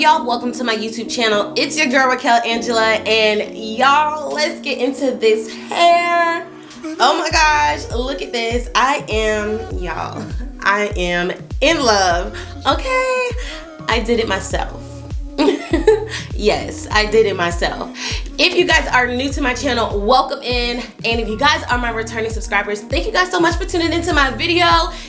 y'all? Welcome to my YouTube channel. It's your girl Riquel Angela, and y'all, let's get into this hair. Oh my gosh, look at this. I am in love. Okay, I did it myself. Yes, I did it myself. If you guys are new to my channel, welcome in. And if you guys are my returning subscribers, thank you guys so much for tuning into my video.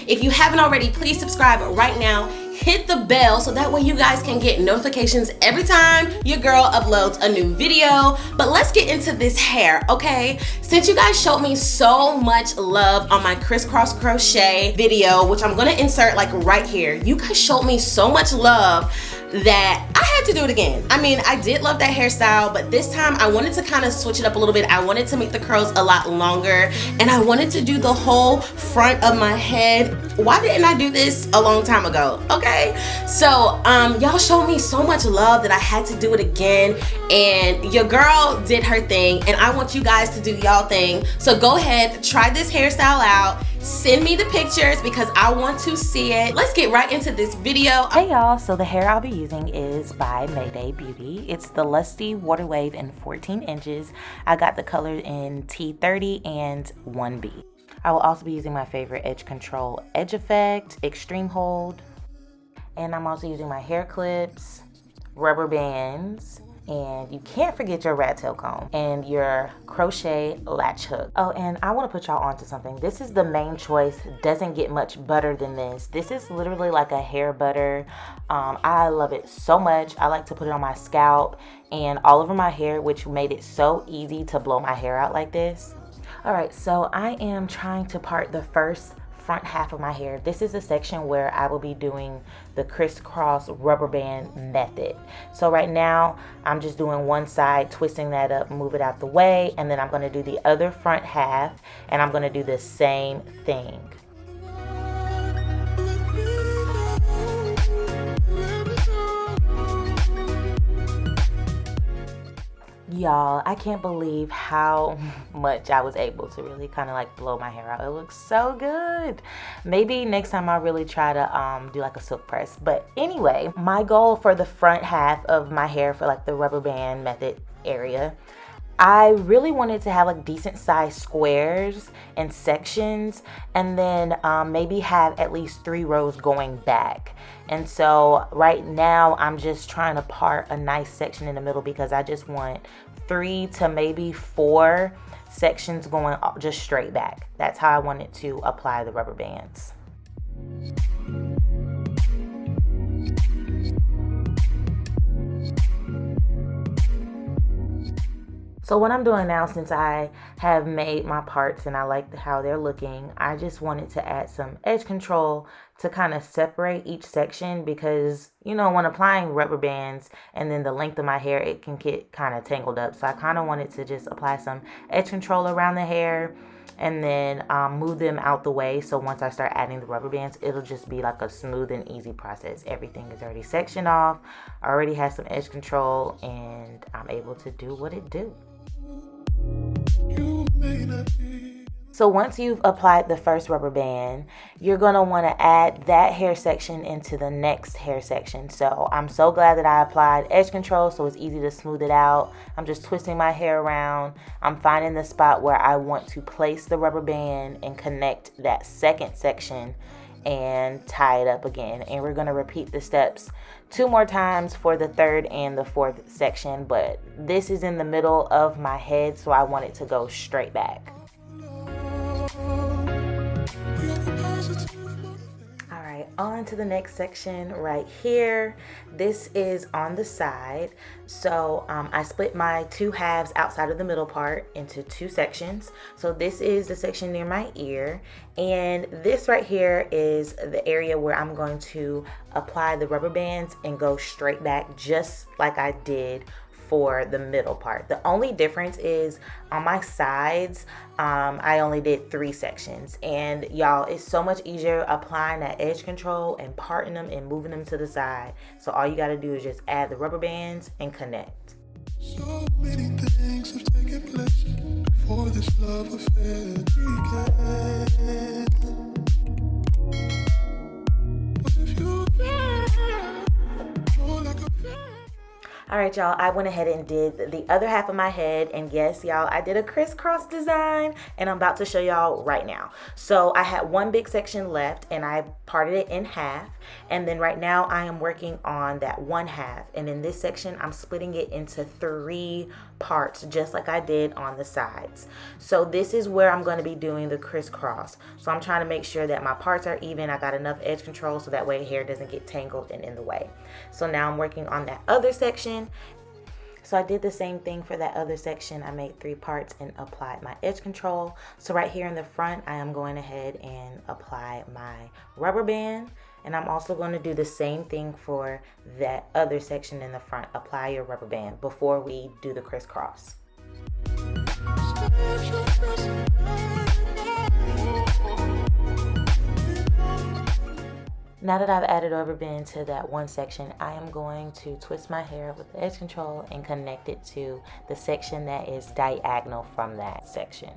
If you haven't already, please subscribe right now. Hit the bell so that way you guys can get notifications every time your girl uploads a new video. But let's get into this hair, okay? Since you guys showed me so much love on my crisscross crochet video, which I'm gonna insert like right here, you guys showed me so much love that I had to do it again. I mean, I did love that hairstyle, but this time I wanted to kind of switch it up a little bit. I wanted to make the curls a lot longer, and I wanted to do the whole front of my head. Why didn't I do this a long time ago? Okay, so y'all showed me so much love that I had to do it again, and your girl did her thing, and I want you guys to do y'all thing. So go ahead, try this hairstyle out. Send me the pictures because I want to see it. Let's get right into this video. Hey y'all, so the hair I'll be using is by Mayday Beauty. It's the Lusty Waterway in 14 inches. I got the color in T30 and 1B. I will also be using my favorite edge control edge effect, extreme hold, and I'm also using my hair clips, rubber bands, and you can't forget your rat tail comb and your crochet latch hook. Oh, and I want to put y'all onto something. This is the main choice. Doesn't get much butter than this. This is literally like a hair butter. I love it so much. I like to put it on my scalp and all over my hair, which made it so easy to blow my hair out like this. All right, so I am trying to part the first front half of my hair. This is the section where I will be doing the crisscross rubber band method. So right now I'm just doing one side, twisting that up, move it out the way, and then I'm going to do the other front half, and I'm going to do the same thing. Y'all, I can't believe how much I was able to really kind of like blow my hair out. It looks so good. Maybe next time I'll really try to do like a silk press. But anyway, my goal for the front half of my hair for like the rubber band method area, I really wanted to have like decent sized squares and sections, and then maybe have at least 3 rows going back. And so right now I'm just trying to part a nice section in the middle because I just want 3 to maybe 4 sections going just straight back. That's how I wanted to apply the rubber bands. So what I'm doing now, since I have made my parts and I like how they're looking, I just wanted to add some edge control to kind of separate each section, because, you know, when applying rubber bands and then the length of my hair, it can get kind of tangled up. So I kind of wanted to just apply some edge control around the hair and then move them out the way. So once I start adding the rubber bands, it'll just be like a smooth and easy process. Everything is already sectioned off. I already have some edge control, and I'm able to do what it do. So once you've applied the first rubber band, you're going to want to add that hair section into the next hair section. So I'm so glad that I applied edge control, so it's easy to smooth it out. I'm just twisting my hair around. I'm finding the spot where I want to place the rubber band and connect that second section and tie it up again. And we're going to repeat the steps 2 more times for the 3rd and the 4th section, but this is in the middle of my head, so I want it to go straight back. Alright, on to the next section right here. This is on the side. So I split my 2 halves outside of the middle part into 2 sections. So this is the section near my ear, and this right here is the area where I'm going to apply the rubber bands and go straight back, just like I did for the middle part. The only difference is on my sides, I only did 3 sections, and y'all, it's so much easier applying that edge control and parting them and moving them to the side. So all you got to do is just add the rubber bands and connect. So many things have taken place before this love affair began. But if you feel like a All right, y'all, I went ahead and did the other half of my head, and yes, y'all, I did a crisscross design, and I'm about to show y'all right now. So I had one big section left, and I parted it in half, and then right now I am working on that one half, and in this section, I'm splitting it into 3 parts, just like I did on the sides. So this is where I'm going to be doing the crisscross. So I'm trying to make sure that my parts are even. I got enough edge control so that way hair doesn't get tangled and in the way. So now I'm working on that other section. So I did the same thing for that other section. I made 3 parts and applied my edge control. So right here in the front, I am going ahead and apply my rubber band. And I'm also going to do the same thing for that other section in the front. Apply your rubber band before we do the crisscross. Now that I've added rubber band to that one section, I am going to twist my hair with the edge control and connect it to the section that is diagonal from that section.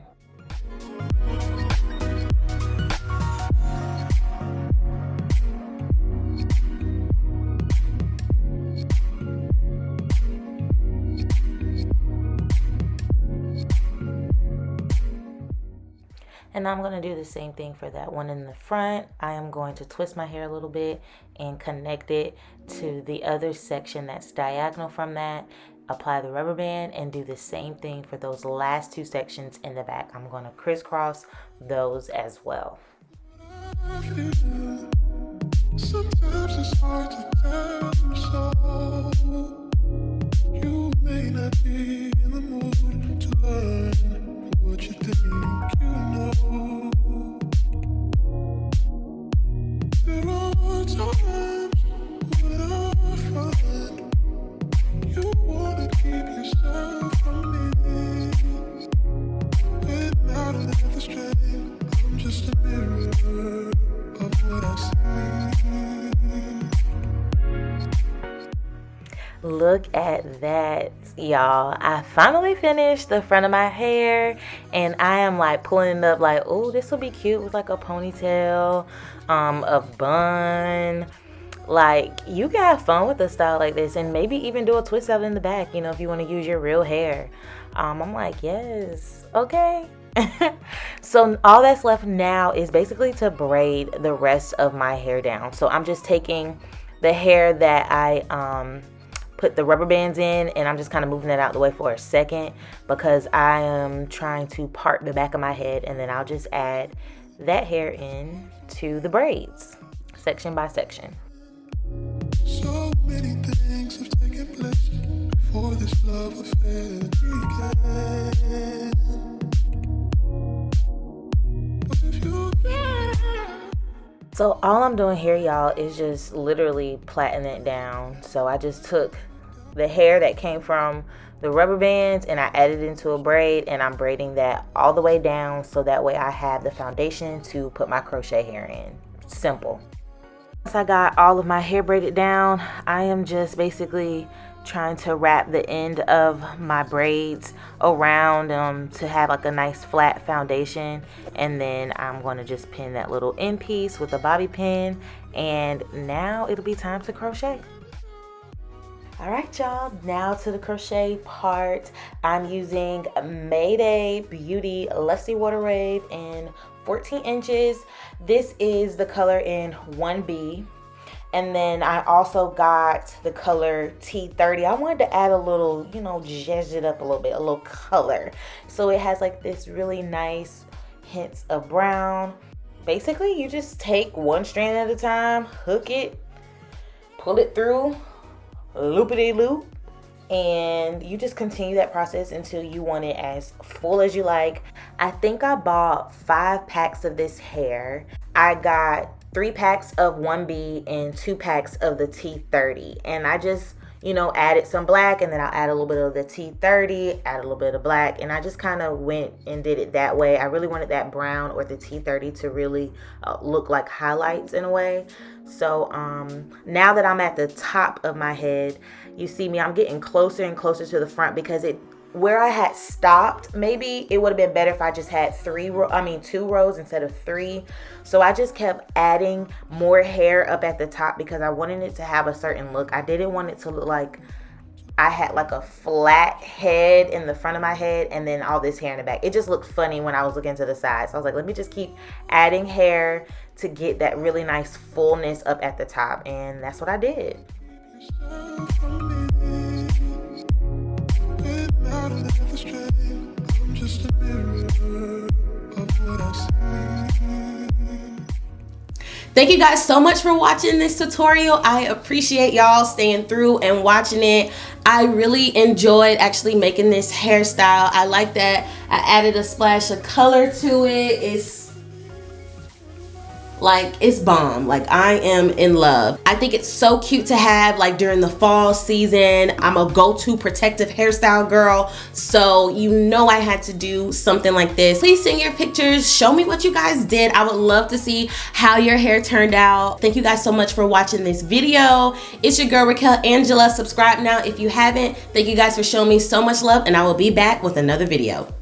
And I'm going to do the same thing for that one in the front. I am going to twist my hair a little bit and connect it to the other section that's diagonal from that. Apply the rubber band and do the same thing for those last 2 sections in the back. I'm going to crisscross those as well. Sometimes it's hard to tell you so. You may not be in the mood to learn what you think you know. There are times when I find you wanna keep yourself from me, and I don't have the strength. I'm just a mirror of what I see. Look at that, y'all. I finally finished the front of my hair, and I am like pulling it up like, oh, this will be cute with like a ponytail, a bun. Like, you can have fun with a style like this, and maybe even do a twist out in the back, you know, if you want to use your real hair. I'm like, yes, okay. So all that's left now is basically to braid the rest of my hair down. So I'm just taking the hair that I put the rubber bands in, and I'm just kind of moving that out the way for a second because I am trying to part the back of my head, and then I'll just add that hair in to the braids, section by section. So many things have taken place before this love affair began. So all I'm doing here, y'all, is just literally plaiting it down. So I just took the hair that came from the rubber bands and I added it into a braid, and I'm braiding that all the way down so that way I have the foundation to put my crochet hair in. Simple. Once I got all of my hair braided down, I am just basically trying to wrap the end of my braids around to have like a nice flat foundation, and then I'm going to just pin that little end piece with a bobby pin, and now it'll be time to crochet. All right, y'all, now to the crochet part. I'm using Mayday Beauty Lusty Waterway in 14 inches. This is the color in 1B. And then I also got the color T30. I wanted to add a little, you know, zhuzh it up a little bit, a little color. So it has like this really nice hints of brown. Basically, you just take one strand at a time, hook it, pull it through, loopity-loop, and you just continue that process until you want it as full as you like. I think I bought 5 packs of this hair. I got 3 packs of 1B and 2 packs of the T30, and I just, you know, added some black, and then I'll add a little bit of the T30, add a little bit of black, and I just kind of went and did it that way. I really wanted that brown or the T30 to really look like highlights in a way. So now that I'm at the top of my head, you see me, I'm getting closer and closer to the front because where I had stopped, maybe it would have been better if I just had 2 rows instead of 3. So I just kept adding more hair up at the top because I wanted it to have a certain look. I didn't want it to look like I had like a flat head in the front of my head and then all this hair in the back. It just looked funny when I was looking to the side. So I was like, let me just keep adding hair to get that really nice fullness up at the top. And that's what I did. Thank you guys so much for watching this tutorial. I appreciate y'all staying through and watching it. I really enjoyed actually making this hairstyle. I like that I added a splash of color to it. It's bomb. Like, I am in love. I think it's so cute to have like during the fall season. I'm a go-to protective hairstyle girl, so you know I had to do something like this. Please send your pictures, show me what you guys did. I would love to see how your hair turned out. Thank you guys so much for watching this video. It's your girl Riquel Angela. Subscribe now if you haven't. Thank you guys for showing me so much love, and I will be back with another video.